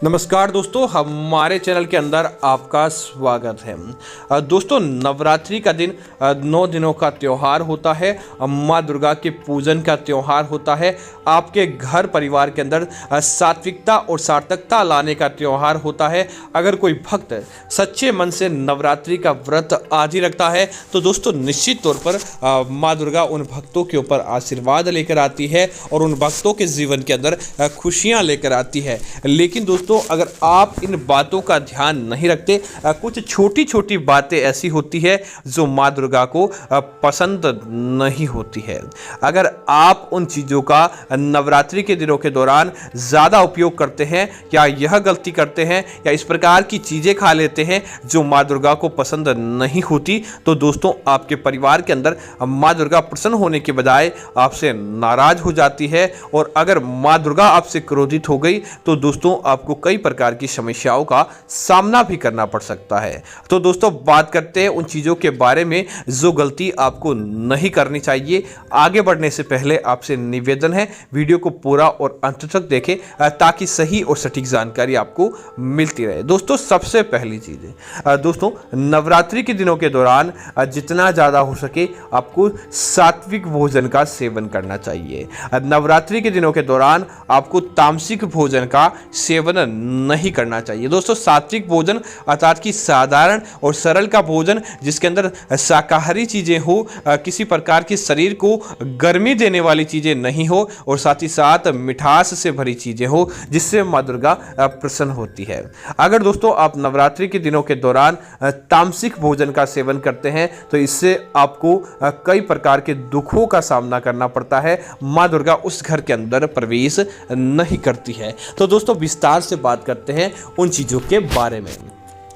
नमस्कार दोस्तों, हमारे चैनल के अंदर आपका स्वागत है। दोस्तों, नवरात्रि का दिन 9 दिनों का त्यौहार होता है। माँ दुर्गा के पूजन का त्यौहार होता है। आपके घर परिवार के अंदर सात्विकता और सार्थकता लाने का त्यौहार होता है। अगर कोई भक्त सच्चे मन से नवरात्रि का व्रत आदि रखता है तो दोस्तों निश्चित तौर पर माँ दुर्गा उन भक्तों के ऊपर आशीर्वाद लेकर आती है और उन भक्तों के जीवन के अंदर खुशियाँ लेकर आती है। लेकिन दोस्तों, अगर आप इन बातों का ध्यान नहीं रखते, कुछ छोटी छोटी बातें ऐसी होती है जो माँ दुर्गा को पसंद नहीं होती है। अगर आप उन चीज़ों का नवरात्रि के दिनों के दौरान ज़्यादा उपयोग करते हैं या यह गलती करते हैं या इस प्रकार की चीज़ें खा लेते हैं जो माँ दुर्गा को पसंद नहीं होती, तो दोस्तों आपके परिवार के अंदर माँ दुर्गा प्रसन्न होने के बजाय आपसे नाराज हो जाती है। और अगर माँ दुर्गा आपसे क्रोधित हो गई तो दोस्तों आपको कई प्रकार की समस्याओं का सामना भी करना पड़ सकता है। तो दोस्तों, बात करते हैं उन चीज़ों के बारे में जो गलती आपको नहीं करनी चाहिए। आगे बढ़ने से पहले आपसे निवेदन है, वीडियो को पूरा और अंत तक देखें ताकि सही और सटीक जानकारी आपको मिलती रहे। दोस्तों, सबसे पहली चीज़ दोस्तों, नवरात्रि के दिनों के दौरान जितना ज़्यादा हो सके आपको सात्विक भोजन का सेवन करना चाहिए। नवरात्रि के दिनों के दौरान आपको तामसिक भोजन का सेवन नहीं करना चाहिए। दोस्तों, सात्विक भोजन अर्थात कि साधारण और सरल का भोजन जिसके अंदर शाकाहारी चीज़ें हो, किसी प्रकार की शरीर को गर्मी देने वाली चीज़ें नहीं हो और साथ ही साथ मिठास से भरी चीज़ें हो जिससे माँ दुर्गा प्रसन्न होती है। अगर दोस्तों आप नवरात्रि के दिनों के दौरान तामसिक भोजन का सेवन करते हैं तो इससे आपको कई प्रकार के दुखों का सामना करना पड़ता है। माँ दुर्गा उस घर के अंदर प्रवेश नहीं करती है। तो दोस्तों, विस्तार से बात करते हैं उन चीज़ों के बारे में।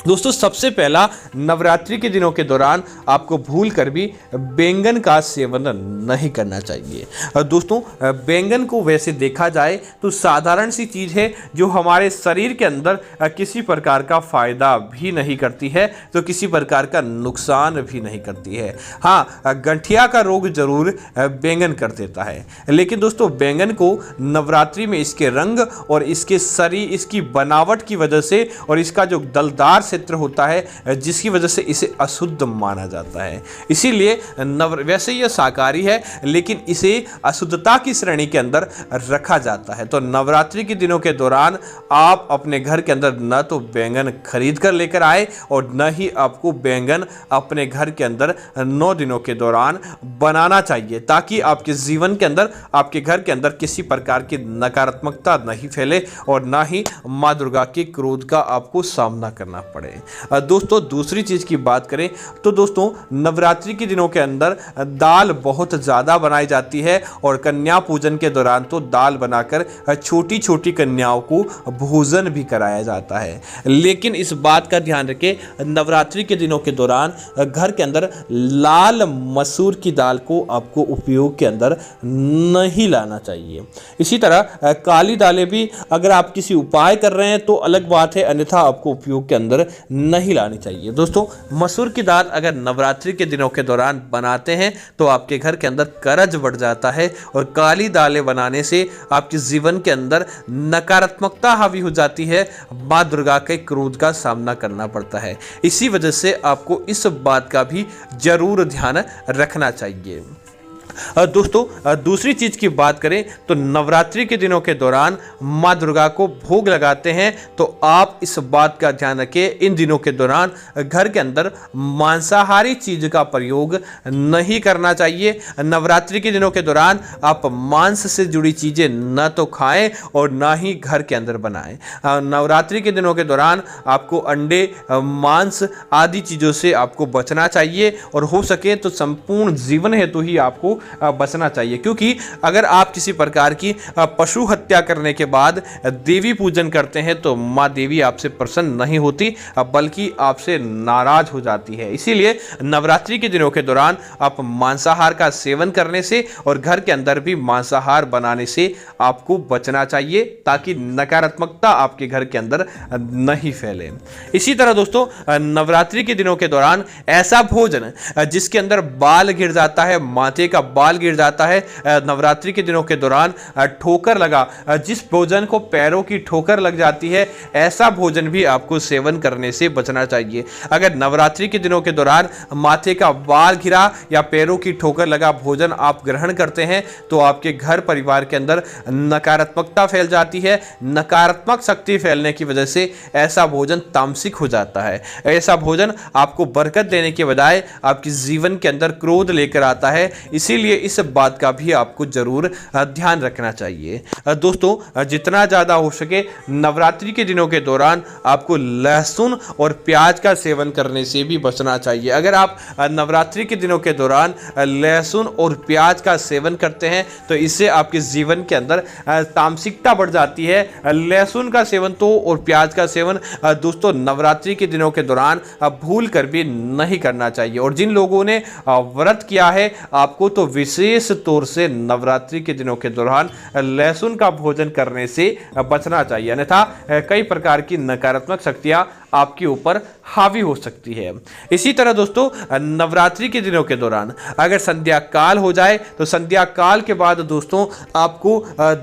दोस्तों, सबसे पहला, नवरात्रि के दिनों के दौरान आपको भूल कर भी बैंगन का सेवन नहीं करना चाहिए। दोस्तों, बैंगन को वैसे देखा जाए तो साधारण सी चीज़ है जो हमारे शरीर के अंदर किसी प्रकार का फायदा भी नहीं करती है, तो किसी प्रकार का नुकसान भी नहीं करती है। हाँ, गठिया का रोग जरूर बैंगन कर देता है, लेकिन दोस्तों बैंगन को नवरात्रि में इसके रंग और इसके शरीर, इसकी बनावट की वजह से और इसका जो दलदार क्षेत्र होता है जिसकी वजह से इसे अशुद्ध माना जाता है। इसीलिए वैसे यह शाकाहारी है लेकिन इसे अशुद्धता की श्रेणी के अंदर रखा जाता है। तो नवरात्रि के दिनों के दौरान आप अपने घर के अंदर न तो बैंगन खरीद कर लेकर आए और न ही आपको बैंगन अपने घर के अंदर 9 दिनों के दौरान बनाना चाहिए, ताकि आपके जीवन के अंदर, आपके घर के अंदर किसी प्रकार की नकारात्मकता नहीं फैले और न ही माँ दुर्गा के क्रोध का आपको सामना करना पड़े। दोस्तों, दूसरी चीज की बात करें तो दोस्तों नवरात्रि के दिनों के अंदर दाल बहुत ज्यादा बनाई जाती है और कन्या पूजन के दौरान तो दाल बनाकर छोटी छोटी कन्याओं को भोजन भी कराया जाता है। लेकिन इस बात का ध्यान रखें, नवरात्रि के दिनों के दौरान घर के अंदर लाल मसूर की दाल को आपको उपयोग के अंदर नहीं लाना चाहिए। इसी तरह काली दालें भी अगर आप किसी उपाय कर रहे हैं तो अलग बात है, अन्यथा आपको उपयोग के अंदर नहीं लानी चाहिए। दोस्तों, मसूर की दाल अगर नवरात्रि के दिनों के दौरान बनाते हैं तो आपके घर के अंदर कर्ज बढ़ जाता है और काली दालें बनाने से आपके जीवन के अंदर नकारात्मकता हावी हो जाती है, माँ दुर्गा के क्रोध का सामना करना पड़ता है। इसी वजह से आपको इस बात का भी जरूर ध्यान रखना चाहिए। दोस्तों, दूसरी चीज की बात करें तो नवरात्रि के दिनों के दौरान माँ दुर्गा को भोग लगाते हैं तो आप इस बात का ध्यान रखें, इन दिनों के दौरान घर के अंदर मांसाहारी चीज का प्रयोग नहीं करना चाहिए। नवरात्रि के दिनों के दौरान आप मांस से जुड़ी चीजें न तो खाएं और न ही घर के अंदर बनाएं। नवरात्रि के दिनों के दौरान आपको अंडे, मांस आदि चीजों से आपको बचना चाहिए और हो सके तो संपूर्ण जीवन हेतु ही आपको बचना चाहिए, क्योंकि अगर आप किसी प्रकार की पशु हत्या करने के बाद देवी पूजन करते हैं तो माँ देवी आपसे प्रसन्न नहीं होती बल्कि आपसे नाराज हो जाती है। इसीलिए नवरात्रि के दिनों के दौरान आप मांसाहार का सेवन करने से और घर के अंदर भी मांसाहार बनाने से आपको बचना चाहिए, ताकि नकारात्मकता आपके घर के अंदर नहीं फैले। इसी तरह दोस्तों, नवरात्रि के दिनों के दौरान ऐसा भोजन जिसके अंदर बाल गिर जाता है, माथे का बाल गिर जाता है नवरात्रि के दिनों के दौरान, ठोकर लगा, जिस भोजन को पैरों की ठोकर लग जाती है ऐसा भोजन भी आपको सेवन करने से बचना चाहिए। अगर नवरात्रि के दिनों के दौरान माथे का बाल गिरा या पैरों की ठोकर लगा भोजन आप ग्रहण करते हैं तो आपके घर परिवार के अंदर नकारात्मकता फैल जाती है। नकारात्मक शक्ति फैलने की वजह से ऐसा भोजन तामसिक हो जाता है। ऐसा भोजन आपको बरकत देने के बजाय आपके जीवन के अंदर क्रोध लेकर आता है। इसीलिए इस बात का भी आपको जरूर ध्यान रखना चाहिए। दोस्तों, जितना ज़्यादा हो सके नवरात्रि के दिनों के दौरान आपको लहसुन और प्याज का सेवन करने से भी बचना चाहिए। अगर आप नवरात्रि के दिनों के दौरान लहसुन और प्याज का सेवन करते हैं तो इससे आपके जीवन के अंदर तामसिकता बढ़ जाती है। लहसुन का सेवन तो और प्याज का सेवन दोस्तों नवरात्रि के दिनों के दौरान भूल कर भी नहीं करना चाहिए। और जिन लोगों ने व्रत किया है आपको तो विशेष तौर से नवरात्रि के दिनों के दौरान लहसुन का भोजन करने से बचना चाहिए, अन्यथा कई प्रकार की नकारात्मक शक्तियां आपके ऊपर हावी हो सकती है। इसी तरह दोस्तों, नवरात्रि के दिनों के दौरान अगर संध्या काल हो जाए तो संध्या काल के बाद दोस्तों आपको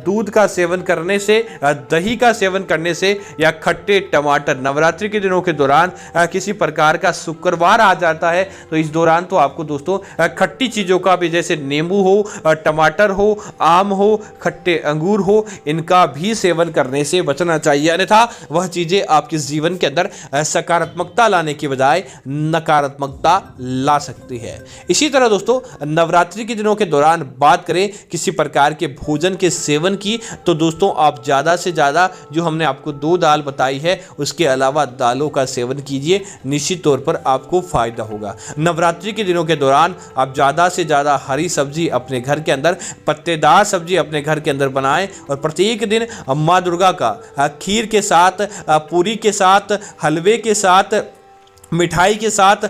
दूध का सेवन करने से, दही का सेवन करने से या खट्टे टमाटर, नवरात्रि के दिनों के दौरान किसी प्रकार का शुक्रवार आ जाता है तो इस दौरान तो आपको दोस्तों खट्टी चीज़ों का भी, जैसे नींबू हो, टमाटर हो, आम हो, खट्टे अंगूर हो, इनका भी सेवन करने से बचना चाहिए, अन्यथा वह चीज़ें आपके जीवन के अंदर सकारात्मकता लाने की बजाय नकारात्मकता ला सकती है। इसी तरह दोस्तों, नवरात्रि के दिनों के दौरान बात करें किसी प्रकार के भोजन के सेवन की तो दोस्तों आप ज़्यादा से ज़्यादा, जो हमने आपको 2 दाल बताई है उसके अलावा दालों का सेवन कीजिए, निश्चित तौर पर आपको फायदा होगा। नवरात्रि के दिनों के दौरान आप ज़्यादा से ज़्यादा हरी सब्जी अपने घर के अंदर, पत्तेदार सब्जी अपने घर के अंदर बनाएं और प्रत्येक दिन माँ दुर्गा का खीर के साथ, पूरी के साथ, हलवे के साथ, मिठाई के साथ,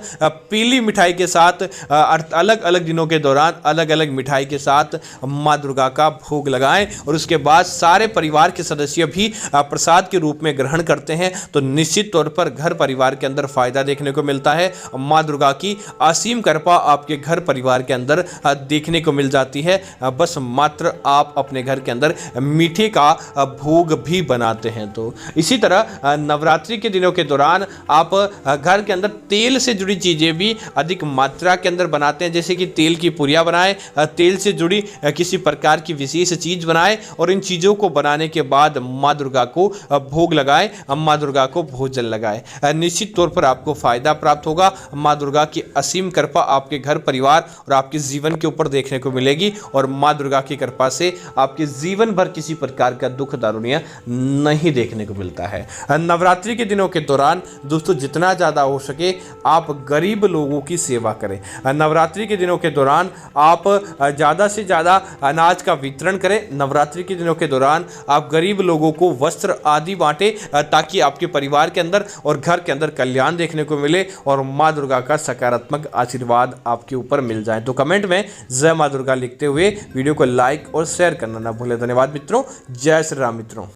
पीली मिठाई के साथ, अलग अलग दिनों के दौरान अलग अलग मिठाई के साथ माँ दुर्गा का भोग लगाएं और उसके बाद सारे परिवार के सदस्य भी प्रसाद के रूप में ग्रहण करते हैं तो निश्चित तौर पर घर परिवार के अंदर फायदा देखने को मिलता है। माँ दुर्गा की असीम कृपा आपके घर परिवार के अंदर देखने को मिल जाती है। बस मात्र आप अपने घर के अंदर मीठे का भोग भी बनाते हैं। तो इसी तरह नवरात्रि के दिनों के दौरान आप घर के अंदर तेल से जुड़ी चीजें भी अधिक मात्रा के अंदर बनाते हैं, जैसे कि तेल की पुरिया बनाएं, तेल से जुड़ी किसी प्रकार की विशेष चीज बनाएं और इन चीजों को बनाने के बाद माँ दुर्गा को भोग लगाएं, माँ दुर्गा को भोजन लगाएं। निश्चित तौर पर आपको फायदा प्राप्त होगा। माँ दुर्गा की असीम कृपा आपके घर परिवार और आपके जीवन के ऊपर देखने को मिलेगी और माँ दुर्गा की कृपा से आपके जीवन भर किसी प्रकार का दुख दारुण्य नहीं देखने को मिलता है। नवरात्रि के दिनों के दौरान दोस्तों जितना ज्यादा हो सके आप गरीब लोगों की सेवा करें। नवरात्रि के दिनों के दौरान आप ज़्यादा से ज़्यादा अनाज का वितरण करें। नवरात्रि के दिनों के दौरान आप गरीब लोगों को वस्त्र आदि बांटें ताकि आपके परिवार के अंदर और घर के अंदर कल्याण देखने को मिले और माँ दुर्गा का सकारात्मक आशीर्वाद आपके ऊपर मिल जाए। तो कमेंट में जय माँ दुर्गा लिखते हुए वीडियो को लाइक और शेयर करना ना भूलें। धन्यवाद मित्रों। जय श्री राम मित्रों।